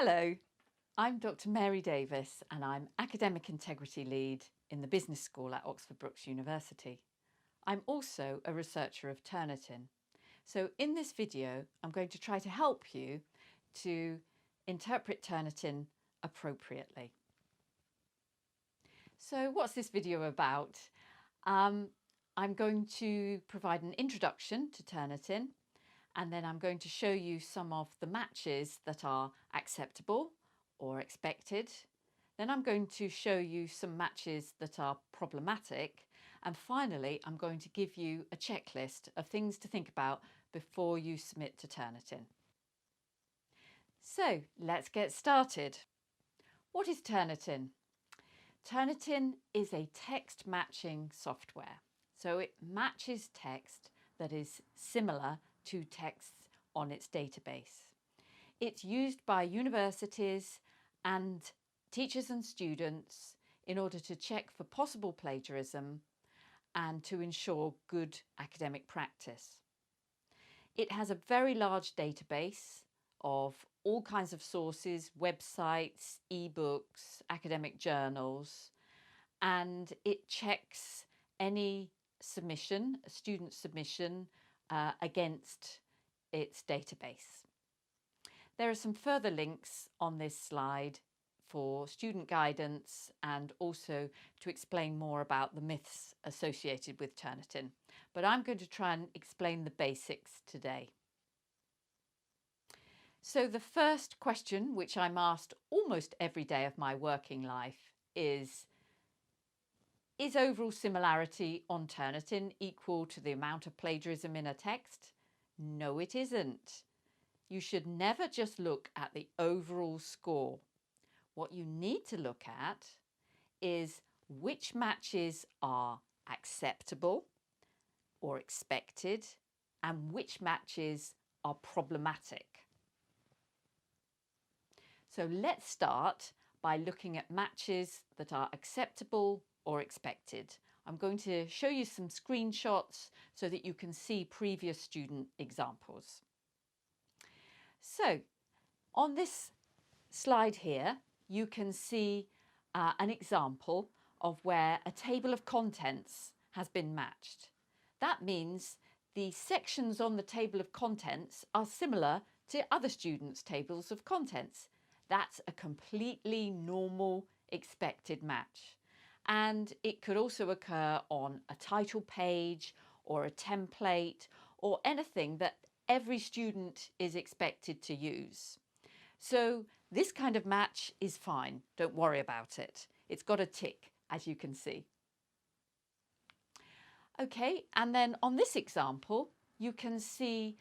Hello, I'm Dr. Mary Davis and I'm Academic Integrity Lead in the Business School at Brookes University. I'm also a researcher of Turnitin. So in this video, I'm going to try to help you to interpret Turnitin appropriately. So what's this video about? I'm going to provide an introduction to Turnitin, and then I'm going to show you some of the matches that are acceptable or expected. Then I'm going to show you some matches that are problematic. And finally, I'm going to give you a checklist of things to think about before you submit to Turnitin. So let's get started. What is Turnitin? Turnitin is a text matching software. So it matches text that is similar to texts on its database. It's used by universities and teachers and students in order to check for possible plagiarism and to ensure good academic practice. It has a very large database of all kinds of sources, websites, ebooks, academic journals, and it checks any submission, a student submission, against its database. There are some further links on this slide for student guidance and also to explain more about the myths associated with Turnitin. But I'm going to try and explain the basics today. So the first question, which I'm asked almost every day of my working life, is overall similarity on Turnitin equal to the amount of plagiarism in a text? No, it isn't. You should never just look at the overall score. What you need to look at is which matches are acceptable or expected and which matches are problematic. So let's start by looking at matches that are acceptable or expected. I'm going to show you some screenshots so that you can see previous student examples. So on this slide here, you can see an example of where a table of contents has been matched. That means the sections on the table of contents are similar to other students' tables of contents. That's a completely normal, expected match. And it could also occur on a title page or a template or anything that every student is expected to use. So this kind of match is fine. Don't worry about it. It's got a tick, as you can see. Okay, and then on this example, you can see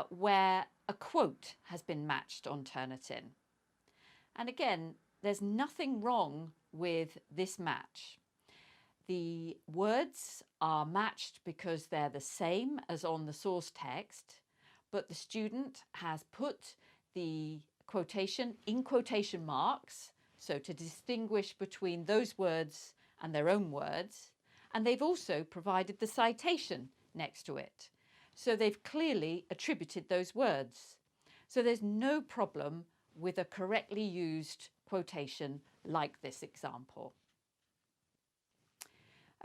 where a quote has been matched on Turnitin. And again, there's nothing wrong with this match. The words are matched because they're the same as on the source text, but the student has put the quotation in quotation marks, so to distinguish between those words and their own words, and they've also provided the citation next to it. So they've clearly attributed those words. So there's no problem with a correctly used quotation like this example.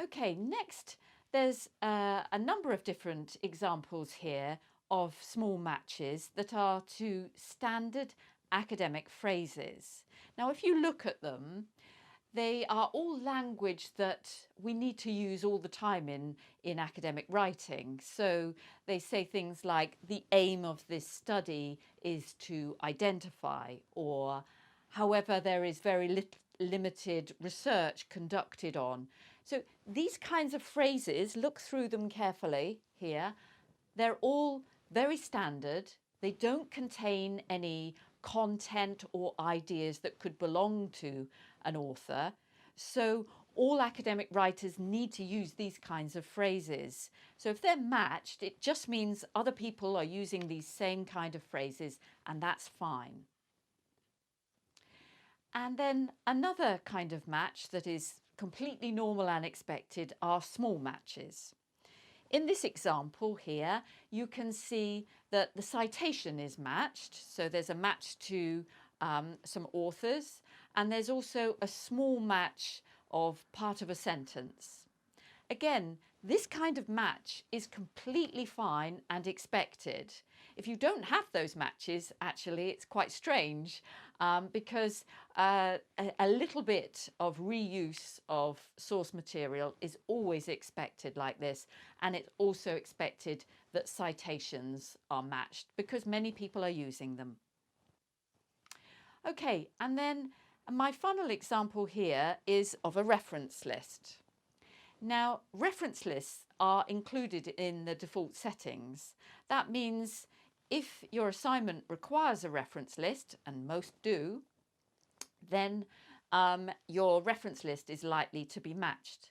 Okay, next there's a number of different examples here of small matches that are to standard academic phrases. Now, if you look at them, they are all language that we need to use all the time in academic writing. So they say things like, the aim of this study is to identify, or however, there is very limited research conducted on. So these kinds of phrases, look through them carefully here. They're all very standard. They don't contain any content or ideas that could belong to an author. So all academic writers need to use these kinds of phrases. So if they're matched, it just means other people are using these same kind of phrases, and that's fine. And then another kind of match that is completely normal and expected are small matches. In this example here, you can see that the citation is matched. So there's a match to some authors, and there's also a small match of part of a sentence. Again, this kind of match is completely fine and expected. If you don't have those matches, actually, it's quite strange because a little bit of reuse of source material is always expected like this, and it's also expected that citations are matched because many people are using them. Okay, and then my final example here is of a reference list. Now, reference lists are included in the default settings. That means if your assignment requires a reference list, and most do, then your reference list is likely to be matched.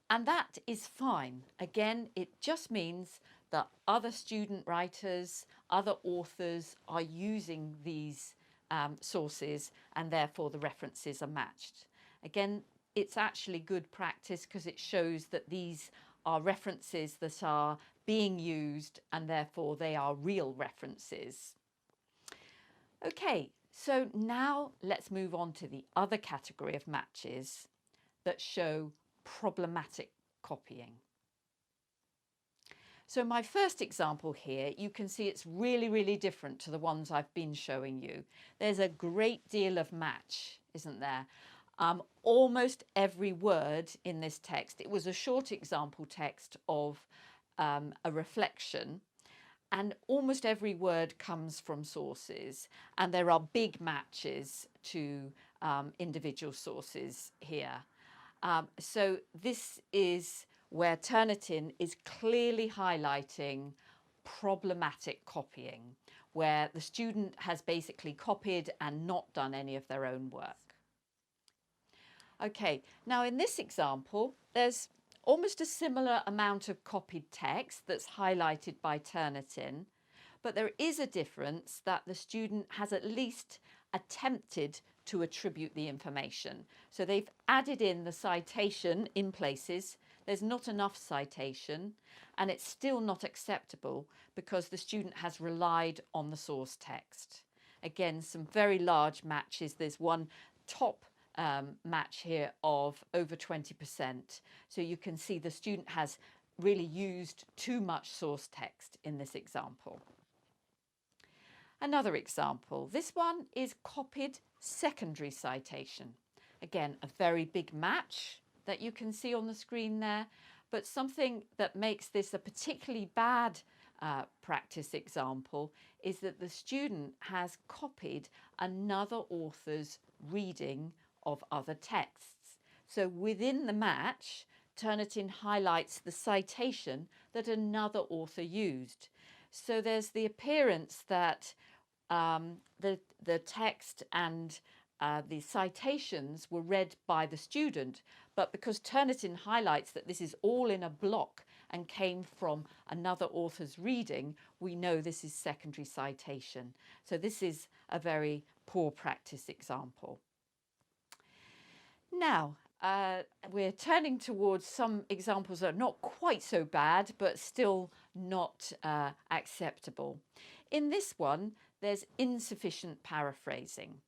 And that is fine. Again, it just means that other student writers, other authors are using these sources, and therefore the references are matched. Again, it's actually good practice because it shows that these are references that are being used and therefore they are real references. Okay, so now let's move on to the other category of matches that show problematic copying. So my first example here, you can see it's really different to the ones I've been showing you. There's a great deal of match, isn't there? Almost every word in this text, it was a short example text of a reflection, and almost every word comes from sources, and there are big matches to individual sources here. So this is where Turnitin is clearly highlighting problematic copying, where the student has basically copied and not done any of their own work. Okay, now in this example, there's almost a similar amount of copied text that's highlighted by Turnitin, but there is a difference that the student has at least attempted to attribute the information. So they've added in the citation in places. There's not enough citation, and it's still not acceptable because the student has relied on the source text. Again, some very large matches. There's one top match here of over 20%. So you can see the student has really used too much source text in this example. Another example, this one is copied secondary citation. Again, a very big match that you can see on the screen there, but something that makes this a particularly bad practice example is that the student has copied another author's reading of other texts. So within the match, Turnitin highlights the citation that another author used. So there's the appearance that the text and the citations were read by the student, but because Turnitin highlights that this is all in a block and came from another author's reading, we know this is secondary citation. So this is a very poor practice example. Now, we're turning towards some examples that are not quite so bad, but still not acceptable. In this one, there's insufficient paraphrasing.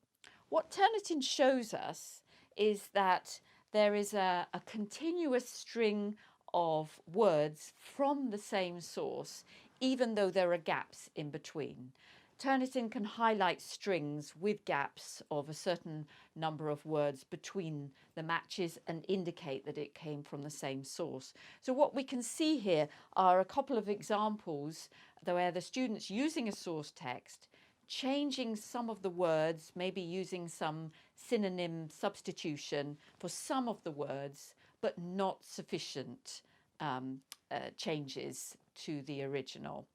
What Turnitin shows us is that there is a continuous string of words from the same source, even though there are gaps in between. Turnitin can highlight strings with gaps of a certain number of words between the matches and indicate that it came from the same source. So what we can see here are a couple of examples where the student's using a source text, changing some of the words, maybe using some synonym substitution for some of the words, but not sufficient changes to the original.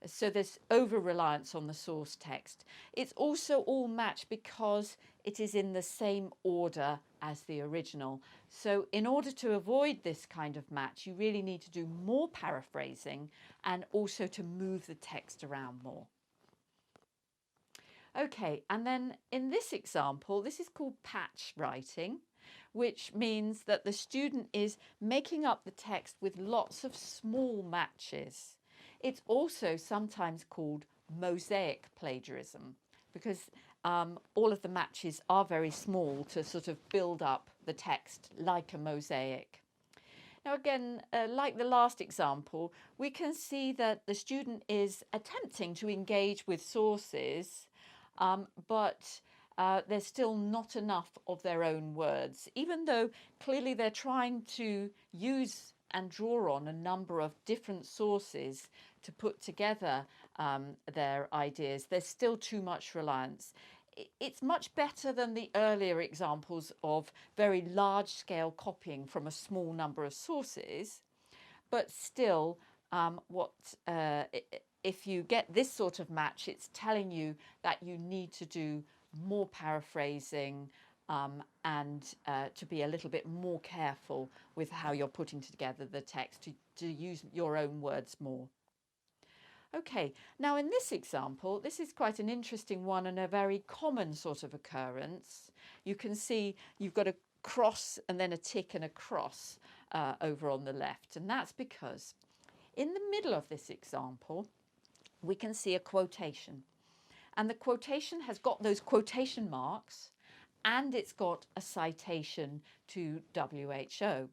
So there's over-reliance on the source text. It's also all matched because it is in the same order as the original. So in order to avoid this kind of match, you really need to do more paraphrasing and also to move the text around more. Okay, and then in this example, this is called patch writing, which means that the student is making up the text with lots of small matches. It's also sometimes called mosaic plagiarism because all of the matches are very small to sort of build up the text like a mosaic. Now again, like the last example, we can see that the student is attempting to engage with sources, but there's still not enough of their own words, even though clearly they're trying to use and draw on a number of different sources to put together their ideas. There's still too much reliance. It's much better than the earlier examples of very large-scale copying from a small number of sources, but still, if you get this sort of match, it's telling you that you need to do more paraphrasing and to be a little bit more careful with how you're putting together the text, to use your own words more. Okay, now in this example, this is quite an interesting one and a very common sort of occurrence. You can see you've got a cross and then a tick and a cross over on the left, and that's because in the middle of this example, we can see a quotation. And the quotation has got those quotation marks and it's got a citation to WHO.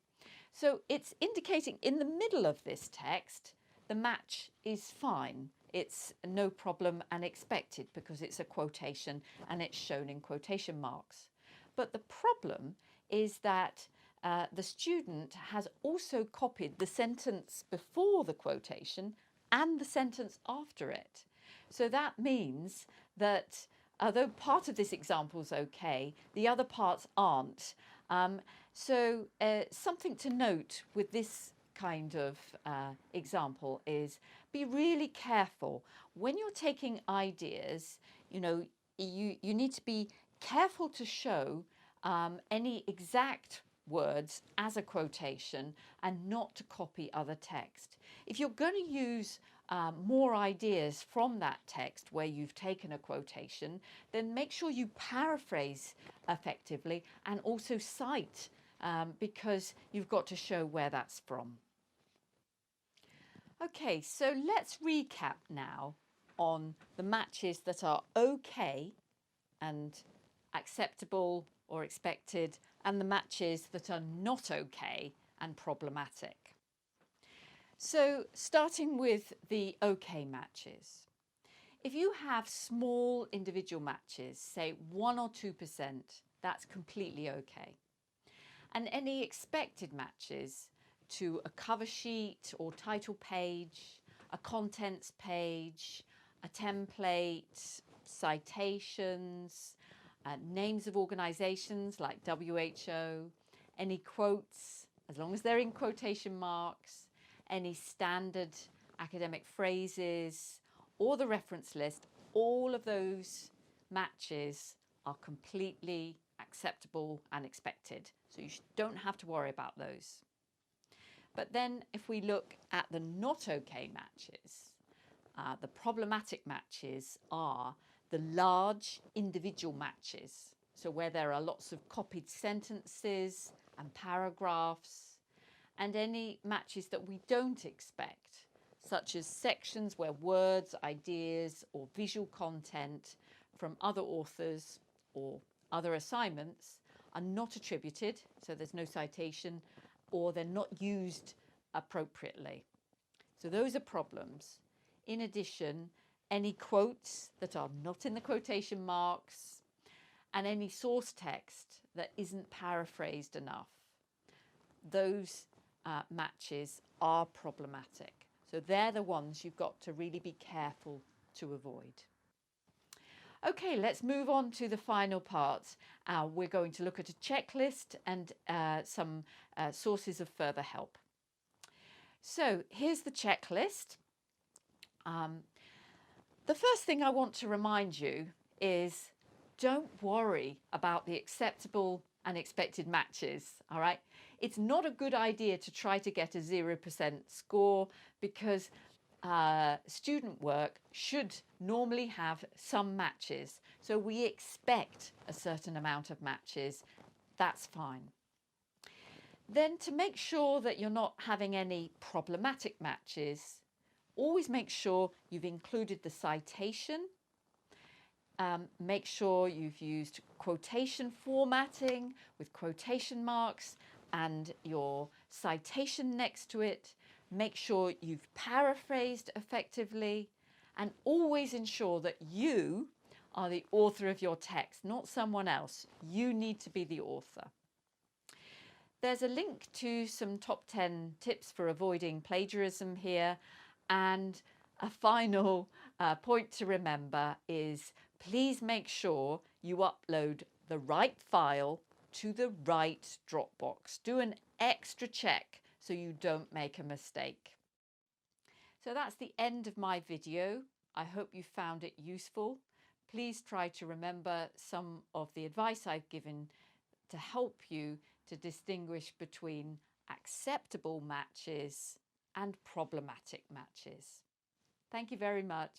So it's indicating in the middle of this text, the match is fine. It's no problem and expected because it's a quotation and it's shown in quotation marks. But the problem is that the student has also copied the sentence before the quotation and the sentence after it. So that means that although part of this example is okay, the other parts aren't. So something to note with this kind of example is be really careful when you're taking ideas. You need to be careful to show any exact words as a quotation and not to copy other text. If you're going to use more ideas from that text where you've taken a quotation, then make sure you paraphrase effectively and also cite because you've got to show where that's from. Okay, so let's recap now on the matches that are okay and acceptable or expected, and the matches that are not okay and problematic. So starting with the okay matches. If you have small individual matches, say 1 or 2%, that's completely okay. And any expected matches to a cover sheet or title page, a contents page, a template, citations, names of organisations like WHO, any quotes, as long as they're in quotation marks, any standard academic phrases, or the reference list, all of those matches are completely acceptable and expected. So you don't have to worry about those. But then if we look at the not okay matches, the problematic matches are the large individual matches. So where there are lots of copied sentences and paragraphs, and any matches that we don't expect, such as sections where words, ideas, or visual content from other authors or other assignments are not attributed, so there's no citation, or they're not used appropriately. So those are problems. In addition, any quotes that are not in the quotation marks and any source text that isn't paraphrased enough, those matches are problematic. So they're the ones you've got to really be careful to avoid. Okay, let's move on to the final part. We're going to look at a checklist and some sources of further help. So here's the checklist. The first thing I want to remind you is don't worry about the acceptable and expected matches, all right? It's not a good idea to try to get a 0% score because student work should normally have some matches. So we expect a certain amount of matches. That's fine. Then to make sure that you're not having any problematic matches, always make sure you've included the citation Make sure you've used quotation formatting with quotation marks and your citation next to it. Make sure you've paraphrased effectively, and always ensure that you are the author of your text, not someone else. You need to be the author. There's a link to some top 10 tips for avoiding plagiarism here, and a final point to remember is please make sure you upload the right file to the right Dropbox. Do an extra check so you don't make a mistake. So that's the end of my video. I hope you found it useful. Please try to remember some of the advice I've given to help you to distinguish between acceptable matches and problematic matches. Thank you very much.